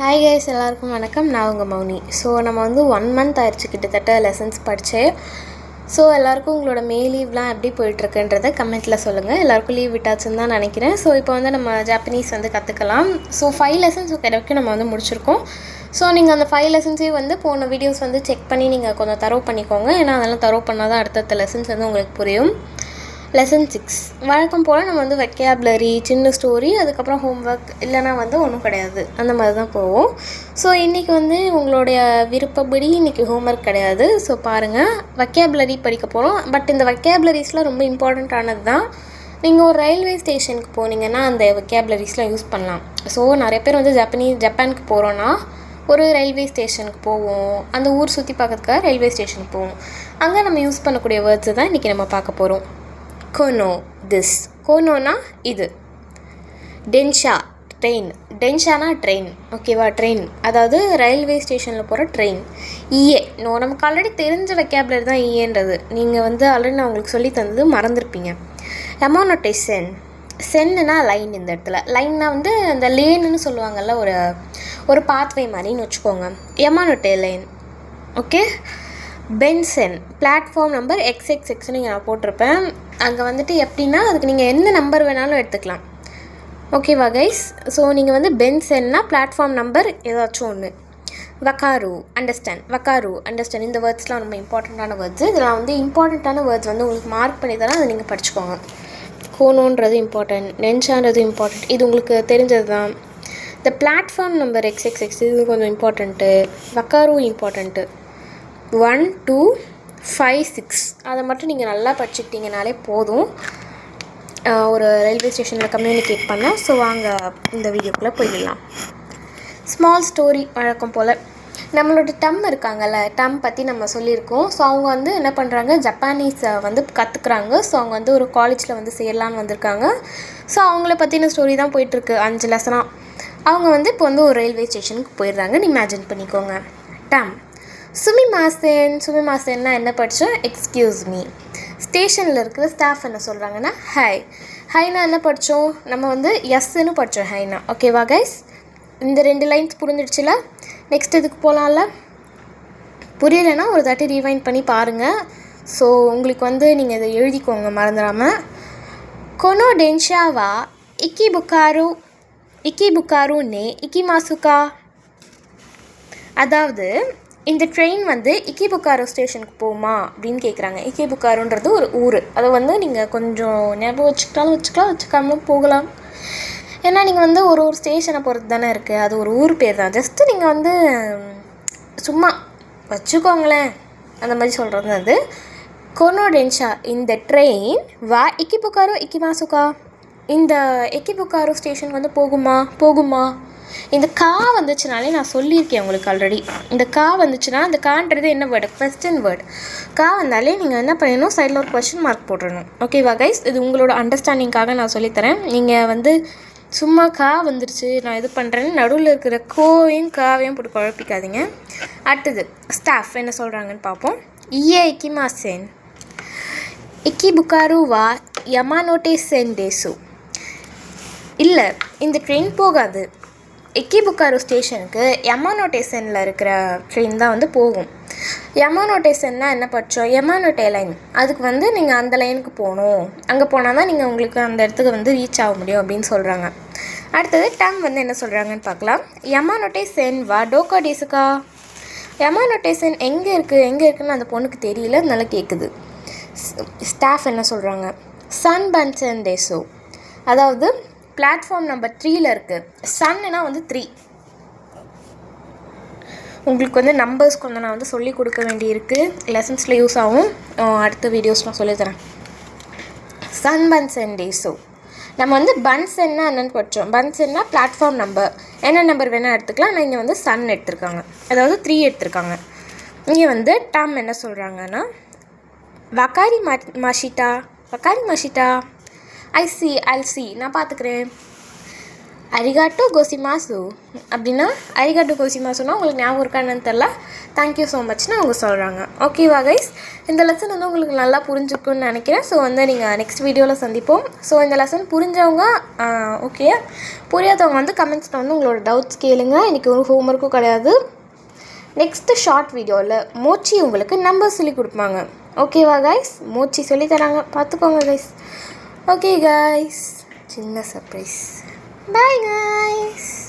Hi guys, எல்லாருக்கும் வணக்கம். நான் உங்கள் மௌனி. ஸோ நம்ம வந்து 1 மந்த் ஆயிடுச்சு கிட்டத்தட்ட லெசன்ஸ் படித்தேன். ஸோ எல்லாேருக்கும் உங்களோட மே லீவ்லாம் எப்படி போயிட்டுருக்குன்றதை கமெண்ட்டில் சொல்லுங்கள். எல்லாேருக்கும் லீவ் விட்டாச்சுன்னு தான் நினைக்கிறேன். ஸோ இப்போ வந்து நம்ம ஜாப்பனீஸ் வந்து கற்றுக்கலாம். ஸோ 5 லெசன்ஸ் கிடைக்கும் நம்ம வந்து முடிச்சிருக்கோம். ஸோ நீங்கள் அந்த 5 லெசன்ஸே வந்து போன வீடியோஸ் வந்து செக் பண்ணி நீங்கள் கொஞ்சம் தரவு பண்ணிக்கோங்க. ஏன்னா அதெல்லாம் தரவு பண்ணால் தான் அடுத்தடுத்த லெசன்ஸ் வந்து உங்களுக்கு புரியும். லெசன் 6 வழக்கம் போல் நம்ம வந்து வெக்கேபுலரி, சின்ன ஸ்டோரி, அதுக்கப்புறம் ஹோம்ஒர்க், இல்லைனா வந்து ஒன்றும் கிடையாது, அந்த மாதிரி தான் போவோம். ஸோ இன்றைக்கி வந்து உங்களுடைய விருப்பப்படி இன்றைக்கி ஹோம்ஒர்க் கிடையாது. ஸோ பாருங்கள், வெக்கேபுலரி படிக்க போகிறோம். பட் இந்த வெக்கேபுலரிஸ்லாம் ரொம்ப இம்பார்ட்டண்ட்டானது தான். நீங்கள் ஒரு ரயில்வே ஸ்டேஷனுக்கு போனீங்கன்னா அந்த வெக்கேபுலரிஸ்லாம் யூஸ் பண்ணலாம். ஸோ நிறைய பேர் வந்து ஜப்பானுக்கு போகிறோன்னா ஒரு ரயில்வே ஸ்டேஷனுக்கு போவோம், அந்த ஊர் சுற்றி பார்க்கறதுக்காக ரயில்வே ஸ்டேஷனுக்கு போவோம். அங்கே நம்ம யூஸ் பண்ணக்கூடிய வேர்ட்ஸை தான் இன்றைக்கி நம்ம பார்க்க போகிறோம். Gonna, this. கோனோனா இது. டென்ஷா, ட்ரெயின். டென்ஷானா ட்ரெயின், ஓகேவா? ட்ரெயின், அதாவது ரயில்வே ஸ்டேஷனில் போகிற ட்ரெயின். ஈஏ, நமக்கு ஆல்ரெடி தெரிஞ்ச வெக்கேபுலரி தான் ஈஏன்றது. நீங்கள் வந்து ஆல்ரெடி நான் உங்களுக்கு சொல்லி தந்தது மறந்துருப்பீங்க. எமோனோட்டே சென். சென்னுனா லைன். இந்த இடத்துல லைன்னா வந்து இந்த லேனுன்னு சொல்லுவாங்கள்ல, ஒரு பாத்வே மாதிரின்னு வச்சுக்கோங்க. எமோனோட்டே லைன், ஓகே. பென்சென், பிளாட்ஃபார்ம் நம்பர் XXXன்னு நீங்கள் நான் போட்டிருப்பேன். அங்கே வந்துட்டு எப்படின்னா அதுக்கு நீங்கள் எந்த நம்பர் வேணாலும் எடுத்துக்கலாம், ஓகேவா கைஸ்? ஸோ நீங்கள் வந்து பென்சென்னா பிளாட்ஃபார்ம் நம்பர் ஏதாச்சும் ஒன்று. வக்காரு, அண்டர்ஸ்டாண்ட். வக்காரு, அண்டர்ஸ்டாண்ட். இந்த வேர்ட்ஸ்லாம் ரொம்ப இம்பார்ட்டண்ட்டான வேர்ட்ஸு. இதில் வந்து இம்பார்ட்டண்ட்டான வேர்ட்ஸ் வந்து உங்களுக்கு மார்க் பண்ணி தரேன், அதை நீங்கள் படிச்சுக்கோங்க. கோனோன்றது இம்பார்ட்டன்ட், டென்ஷான்றது இம்பார்ட்டண்ட், இது உங்களுக்கு தெரிஞ்சது தான். இந்த பிளாட்ஃபார்ம் நம்பர் XXX இது கொஞ்சம் இம்பார்ட்டண்ட்டு. வக்காரு இம்பார்ட்டண்ட்டு. 1, 2, 5, 6 அதை மட்டும் நீங்கள் நல்லா படிச்சுக்கிட்டீங்கனாலே போதும் ஒரு ரயில்வே ஸ்டேஷனில் கம்யூனிகேட் பண்ணால். ஸோ வாங்க இந்த வீடியோக்குள்ளே போயிடலாம். Small story. வழக்கம் போல் நம்மளோட டம் இருக்காங்கல்ல, டம் பற்றி நம்ம சொல்லியிருக்கோம். ஸோ அவங்க வந்து என்ன பண்ணுறாங்க, ஜப்பானீஸை வந்து கற்றுக்குறாங்க. ஸோ அவங்க வந்து ஒரு காலேஜில் வந்து சேரலான்னு வந்திருக்காங்க. ஸோ அவங்கள பற்றின ஸ்டோரி தான் போயிட்டுருக்கு 5 லெசனாக. அவங்க வந்து இப்போ வந்து ஒரு ரயில்வே ஸ்டேஷனுக்கு போயிடுறாங்கன்னு இமேஜின் பண்ணிக்கோங்க. டம். சுமிமாசேன்னா என்ன படித்தோம்? Excuse me. ஸ்டேஷனில் இருக்கிற ஸ்டாஃப் என்ன சொல்கிறாங்கன்னா ஹாய். ஹைனா என்ன படித்தோம்? நம்ம வந்து எஸ்ன்னு படித்தோம் ஹைனா, ஓகேவா கைஸ்? இந்த 2 லைன்ஸ் புரிஞ்சிடுச்சுல? நெக்ஸ்ட் இதுக்கு போகலாம்ல? புரியலைன்னா ஒரு தாட்டி ரீவைண்ட் பண்ணி பாருங்கள். ஸோ உங்களுக்கு வந்து நீங்கள் இதை எழுதிக்கோங்க மறந்துடாமல். கொனோ டென்ஷாவா இக்கி நே இக்கிமாசுகா. அதாவது இந்த ட்ரெயின் வந்து இக்கிபுக்காரோ ஸ்டேஷனுக்கு போகுமா அப்படின்னு கேட்குறாங்க. இக்கிபுக்காரோன்றது ஒரு ஊர். அதை வந்து நீங்கள் கொஞ்சம் ஞாபகம் வச்சுக்காமலும் போகலாம். ஏன்னா நீங்கள் வந்து ஒரு ஸ்டேஷனை பொறுத்து தானே இருக்குது, அது ஒரு ஊர் பேர் தான். ஜஸ்ட்டு நீங்கள் வந்து சும்மா வச்சுக்கோங்களேன், அந்த மாதிரி சொல்கிறது அது. கொனோடென்ஷா, இந்த ட்ரெயின் வா இக்கிபுக்காரோ இக்கிமாசுகா. இந்த இக்கிபுக்காரோ ஸ்டேஷன் வந்து போகுமா. இந்த கா வந்துச்சுனாலே நான் சொல்லியிருக்கேன் உங்களுக்கு ஆல்ரெடி. இந்த கா வந்துச்சுன்னா, இந்த கான்றது என்ன வேர்டு? Question word. கா வந்தாலே நீங்கள் என்ன பண்ணணும், சைடில் ஒரு கொஸ்டின் மார்க் போட்டுடணும், ஓகேவா கைஸ்? இது உங்களோட அண்டர்ஸ்டாண்டிங்காக நான் சொல்லித்தரேன். நீங்கள் வந்து சும்மா கா வந்துருச்சு நான் இது பண்ணுறேன்னு நடுவில் இருக்கிற கோவையும் காவையும் போட்டு குழப்பிக்காதீங்க. அடுத்தது ஸ்டாஃப் என்ன சொல்கிறாங்கன்னு பார்ப்போம். இக்கிமாசென் இக்கிபுக்காரு வா யமானோட்டே சென் டேசு. இல்லை, இந்த ட்ரெயின் போகாது. இக்கிபுக்காரோ ஸ்டேஷனுக்கு யமானோட்டே சென்னில் இருக்கிற ட்ரெயின் தான் வந்து போகும். யமானோட்டே சென்னா என்ன படித்தோம்? யமானோட்டே லைன். அதுக்கு வந்து நீங்கள் அந்த லைனுக்கு போகணும், அங்கே போனால் தான் நீங்கள் உங்களுக்கு அந்த இடத்துக்கு வந்து ரீச் ஆக முடியும் அப்படின்னு சொல்கிறாங்க. அடுத்தது டம் வந்து என்ன சொல்கிறாங்கன்னு பார்க்கலாம். யமானோட்டே சென் வா டோக்கா டேசுக்கா. யமானோட்டே சென் எங்கே இருக்குன்னு அந்த பொண்ணுக்கு தெரியல, அதனால கேட்குது. ஸ்டாஃப் என்ன சொல்கிறாங்க? சன் பன்சன் டேசோ, அதாவது பிளாட்ஃபார்ம் நம்பர் 3ல் இருக்குது. சன்னுனா வந்து 3. உங்களுக்கு வந்து நம்பர்ஸ் கொஞ்சம் நான் வந்து சொல்லி கொடுக்க வேண்டியிருக்கு, லெசன்ஸில் யூஸ் ஆகும். அடுத்த வீடியோஸ் நான் சொல்லித்தரேன். சன் பன்சென் டேசோ. நம்ம வந்து பன்சென்னா என்னென்னு படித்தோம்? பன்சென்னா பிளாட்ஃபார்ம் நம்பர், என்ன நம்பர் வேணால் எடுத்துக்கலாம். ஆனால் இங்கே வந்து சன் எடுத்திருக்காங்க, அதாவது 3 எடுத்திருக்காங்க. இங்கே வந்து டம் என்ன சொல்கிறாங்கன்னா வக்காரி மாஷிட்டா. ஐ சி நான் பார்த்துக்கிறேன். அரிகாட்டோ கோசிமாசு அப்படின்னா அரிகாட்டோ கோசிமாசுன்னா உங்களுக்கு ஞாபகம் இருக்கான்னு தெரில. தேங்க்யூ ஸோ மச்னு அவங்க சொல்கிறாங்க. ஓகேவா கைஸ், இந்த லெசன் வந்து உங்களுக்கு நல்லா புரிஞ்சுக்குன்னு நினைக்கிறேன். ஸோ வந்து நீங்கள் நெக்ஸ்ட் வீடியோவில் சந்திப்போம். ஸோ இந்த லெசன் புரிஞ்சவங்க ஓகே, புரியாதவங்க வந்து கமெண்ட்ஸில் வந்து உங்களோட டவுட்ஸ் கேளுங்க. இன்றைக்கி ஒரு ஹோம்ஒர்க்கும் கிடையாது. நெக்ஸ்ட்டு ஷார்ட் வீடியோவில் மோச்சி உங்களுக்கு நம்பர் சொல்லி கொடுப்பாங்க. ஓகேவா கைஸ், மோச்சி சொல்லி தராங்க, பார்த்துக்கோங்க கைஸ். ஓகே கைஸ், சின்ன சர்ப்ரைஸ். Bye guys.